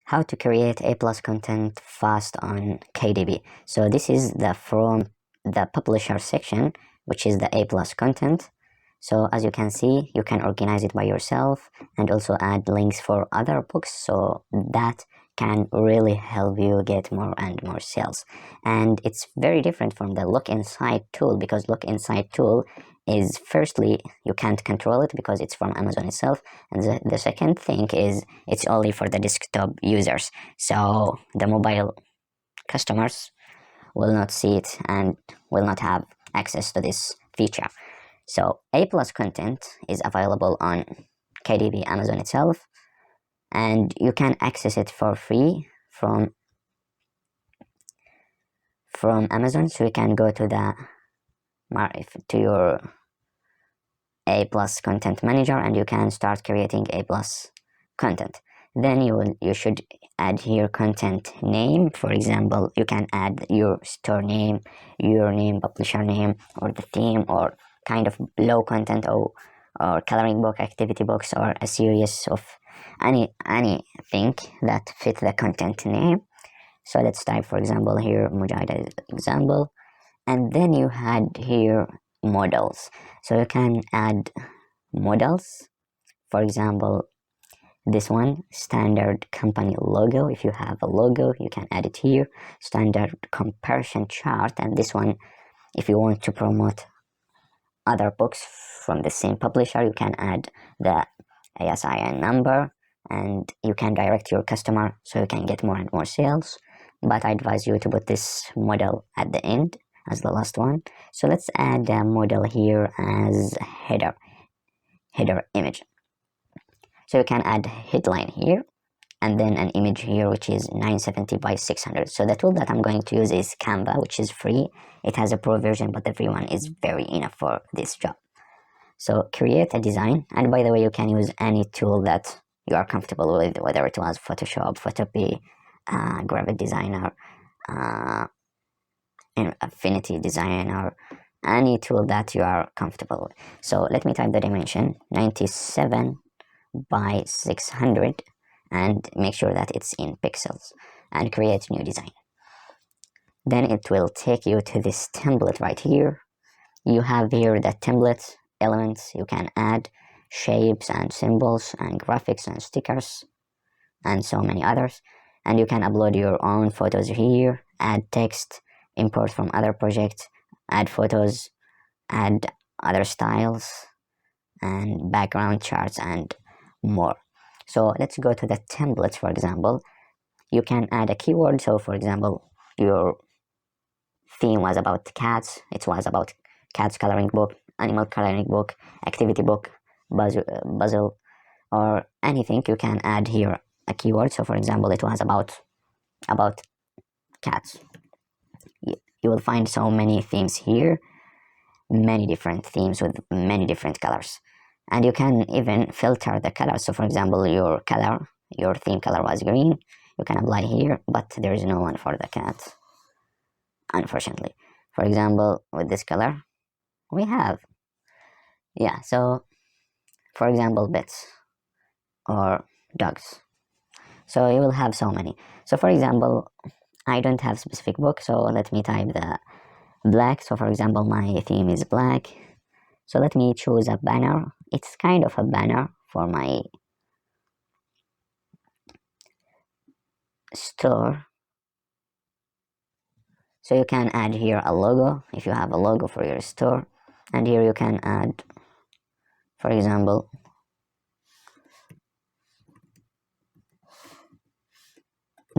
How to create A+ content fast on KDP. So this is from the publisher section, which is the A+ content. So as you can see, you can organize it by yourself and also add links for other books, so that can really help you get more and more sales. And it's very different from the look inside tool, because look inside tool is, firstly, you can't control it because it's from Amazon itself, and the second thing is it's only for the desktop users, so the mobile customers will not see it and will not have access to this feature. So A+ content is available on KDP Amazon itself, and you can access it for free from Amazon. So you can go to your A+ content manager and you can start creating A+ content. Then you should add here content name. For example, you can add your store name, your name, publisher name, or the theme, or kind of low content, or coloring book, activity books, or a series of anything that fit the content name. So let's type, for example, here Mujahid as example, and then you had here models. So you can add models. For example, this one, standard company logo. If you have a logo, you can add it here. Standard comparison chart, and this one, if you want to promote other books from the same publisher, you can add the ASIN number, and you can direct your customer so you can get more and more sales. But I advise you to put this model at the end as the last one. So let's add a model here as header image. So you can add headline here and then an image here, which is 970 by 600. So the tool that I'm going to use is Canva, which is free. It has a pro version, but the free one is very enough for this job. So create a design, and by the way, you can use any tool that you are comfortable with, whether it was Photoshop, Photopea, Graphic Designer, Affinity Designer, any tool that you are comfortable with. So let me type the dimension 97 by 600 and make sure that it's in pixels and create new design. Then it will take you to this template right here. You have here the template elements. You can add shapes and symbols and graphics and stickers and so many others, and you can upload your own photos here, add text, import from other projects, add photos, add other styles and background charts and more. So let's go to the templates. For example, you can add a keyword. So for example, your theme was about cats. It was about cats coloring book, animal coloring book, activity book, puzzle, or anything. You can add here a keyword. So for example, it was about cats. You will find so many themes here, many different themes with many different colors, and you can even filter the colors. So for example, your theme color was green. You can apply here, but there is no one for the cat, unfortunately. For example, with this color we have, yeah, so for example, pets or dogs. So you will have so many. So for example, I don't have specific book, so let me type the black. So for example, my theme is black, so let me choose a banner. It's kind of a banner for my store. So you can add here a logo if you have a logo for your store, and here you can add, for example,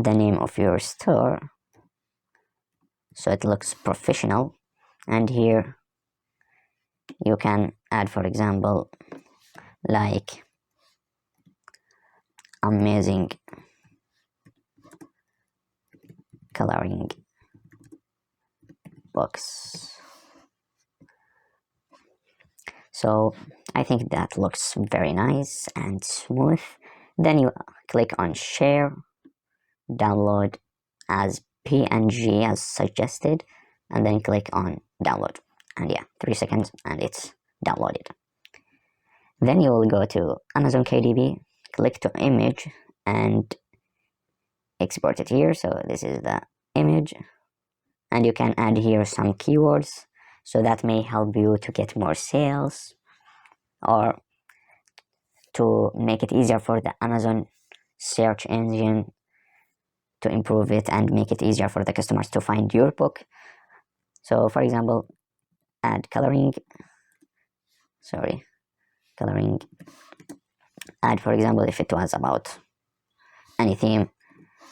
the name of your store so it looks professional, and here you can add, for example, like amazing coloring books. So I think that looks very nice and smooth. Then you click on share, download as PNG as suggested, and then click on download, and yeah, 3 seconds and it's downloaded. Then you will go to Amazon KDP, click to image, and export it here. So this is the image, and you can add here some keywords, so that may help you to get more sales, or to make it easier for the Amazon search engine to improve it and make it easier for the customers to find your book. So for example, add coloring, coloring, add, for example, if it was about any theme,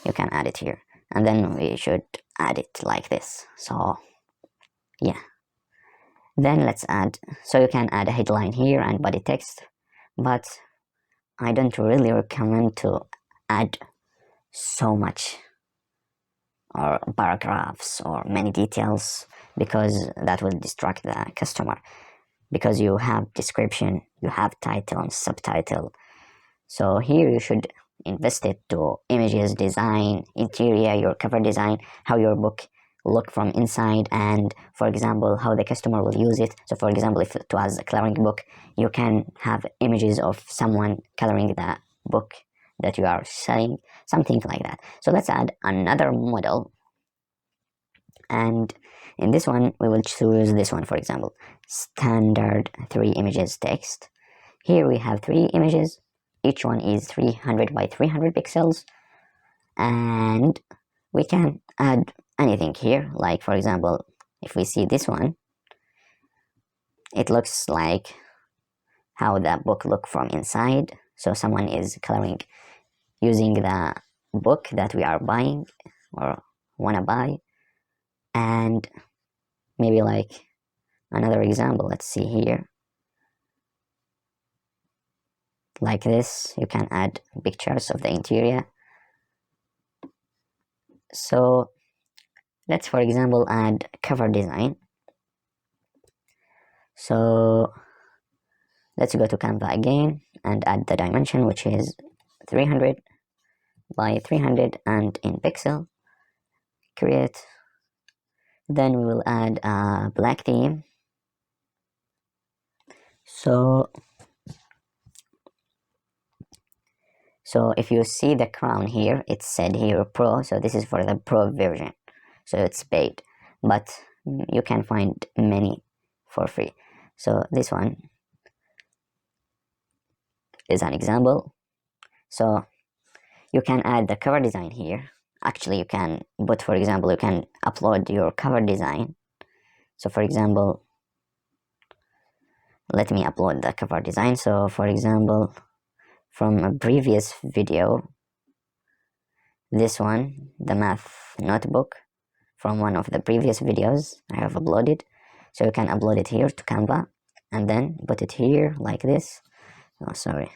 you can add it here, and then we should add it like this. So yeah, then let's add, so you can add a headline here and body text, but I don't really recommend to add so much or paragraphs or many details, because that will distract the customer, because you have description, you have title and subtitle. So here you should invest it to images, design, interior, your cover design, how your book look from inside, and for example how the customer will use it. So for example, if it was a coloring book, you can have images of someone coloring the book that you are selling, something like that. So let's add another model, and in this one we will choose this one, for example, standard 3 images text. Here we have 3 images, each one is 300 by 300 pixels, and we can add anything here. Like for example, if we see this one, it looks like how the book look from inside. So someone is coloring using the book that we are buying or wanna buy. And maybe like another example, let's see here, like this, you can add pictures of the interior. So let's, for example, add cover design. So let's go to Canva again and add the dimension, which is 300 by 300 and in pixel. Create. Then we will add a black theme. So if you see the crown here, it said here Pro, so this is for the Pro version, so it's paid, but you can find many for free. So this one is an example. So you can add the cover design here. Actually, you can put, for example, you can upload your cover design. So for example, let me upload the cover design. So for example, from a previous video, this one, the math notebook, from one of the previous videos I have uploaded. So you can upload it here to Canva and then put it here like this. Oh, sorry.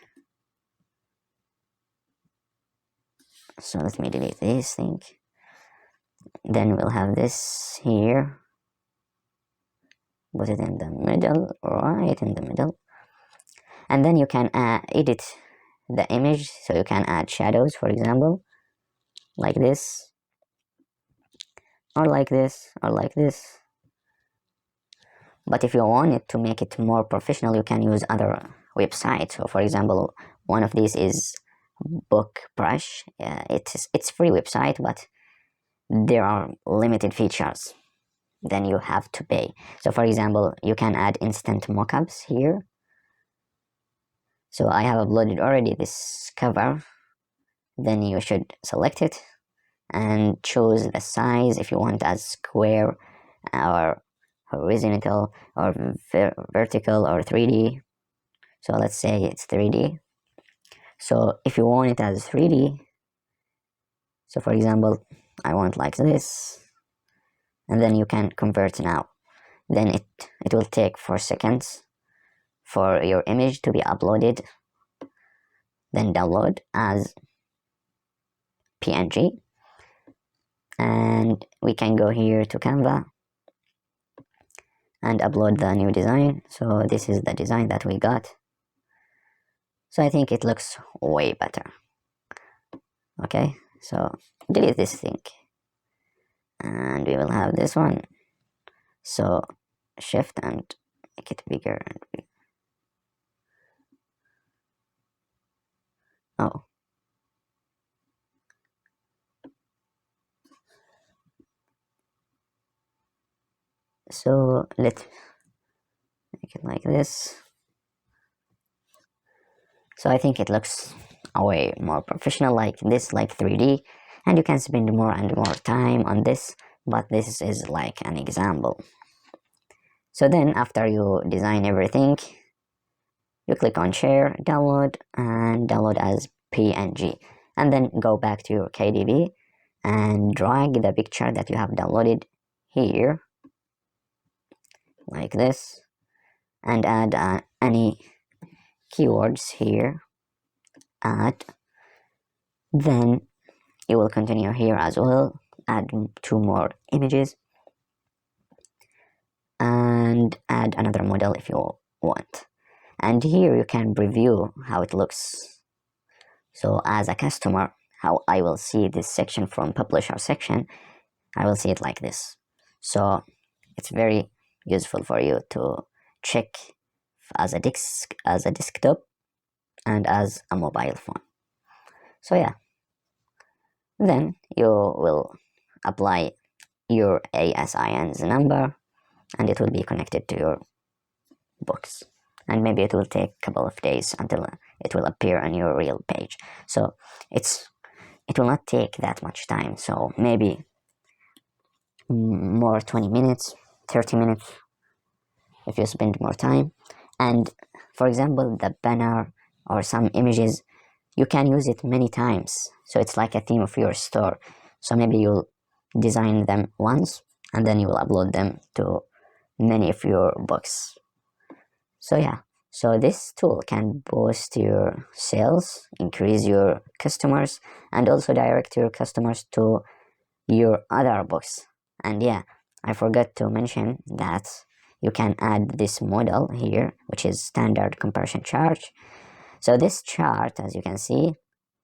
So let me delete this thing. Then we'll have this here. Put it in the middle, right in the middle. And then you can edit the image. So you can add shadows, for example, like this, or like this, or like this. But if you want it to make it more professional, you can use other websites. So for example, one of these is BookBrush. It's free website, but there are limited features, then you have to pay. So for example, you can add instant mockups here. So I have uploaded already this cover. Then you should select it and choose the size, if you want as square or horizontal or vertical or 3D. So let's say it's 3D. So if you want it as 3D, so for example, I want like this, and then you can convert now. Then it will take 4 seconds for your image to be uploaded, then download as PNG, and we can go here to Canva and upload the new design. So this is the design that we got. So I think it looks way better. Okay, so delete this thing, and we will have this one. So shift and make it bigger and bigger. Oh, So let's make it like this. So I think it looks a way more professional like this, like 3D, and you can spend more and more time on this, but this is like an example. So then after you design everything, you click on share, download, and download as PNG, and then go back to your KDP and drag the picture that you have downloaded here like this, and add any keywords here. Then you will continue here as well, add 2 more images, and add another model if you want. And here you can preview how it looks. So as a customer, how I will see this section from publisher section, I will see it like this. So it's very useful for you to check as a desktop and as a mobile phone. So yeah, then you will apply your ASIN's number and it will be connected to your books, and maybe it will take a couple of days until it will appear on your real page. So it will not take that much time, so maybe more 20 minutes, 30 minutes if you spend more time. And for example, the banner or some images, you can use it many times, so it's like a theme of your store. So maybe you'll design them once and then you will upload them to many of your books. So yeah, so this tool can boost your sales, increase your customers, and also direct your customers to your other books. And yeah, I forgot to mention that you can add this model here, which is standard comparison chart. So this chart, as you can see,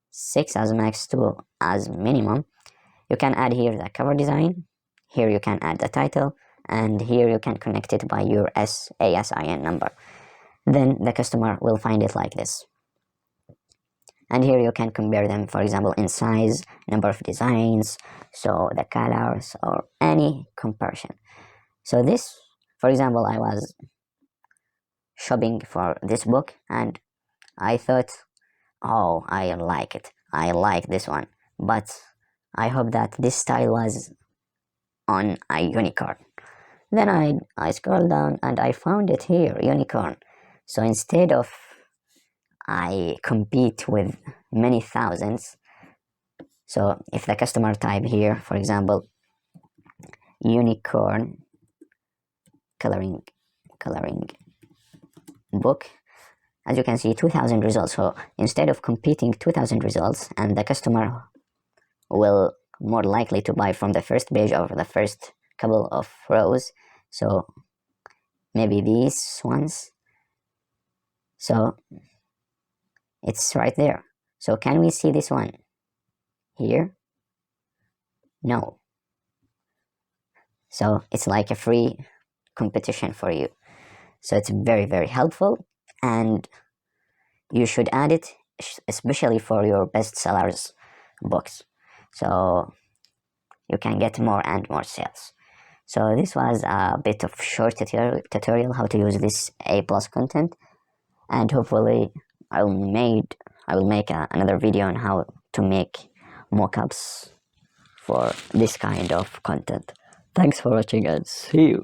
6 as max, 2 as minimum. You can add here the cover design, here you can add the title, and here you can connect it by your ASIN number. Then the customer will find it like this. And here you can compare them, for example, in size, number of designs, so the colors, or any comparison. So this, for example, I was shopping for this book and I thought, oh, I like it, I like this one, but I hope that this style was on a unicorn. Then I scrolled down and I found it here, unicorn. So instead of I compete with many thousands, so if the customer type here, for example, unicorn coloring book, as you can see, 2000 results. So instead of competing 2000 results, and the customer will more likely to buy from the first page or the first couple of rows, so maybe these ones, so it's right there. So can we see this one here? No. So it's like a free competition for you. So it's very, very helpful, and you should add it especially for your bestsellers books, so you can get more and more sales. So this was a bit of short tutorial how to use this A+ content, and hopefully I will make another video on how to make mockups for this kind of content. Thanks for watching and see you.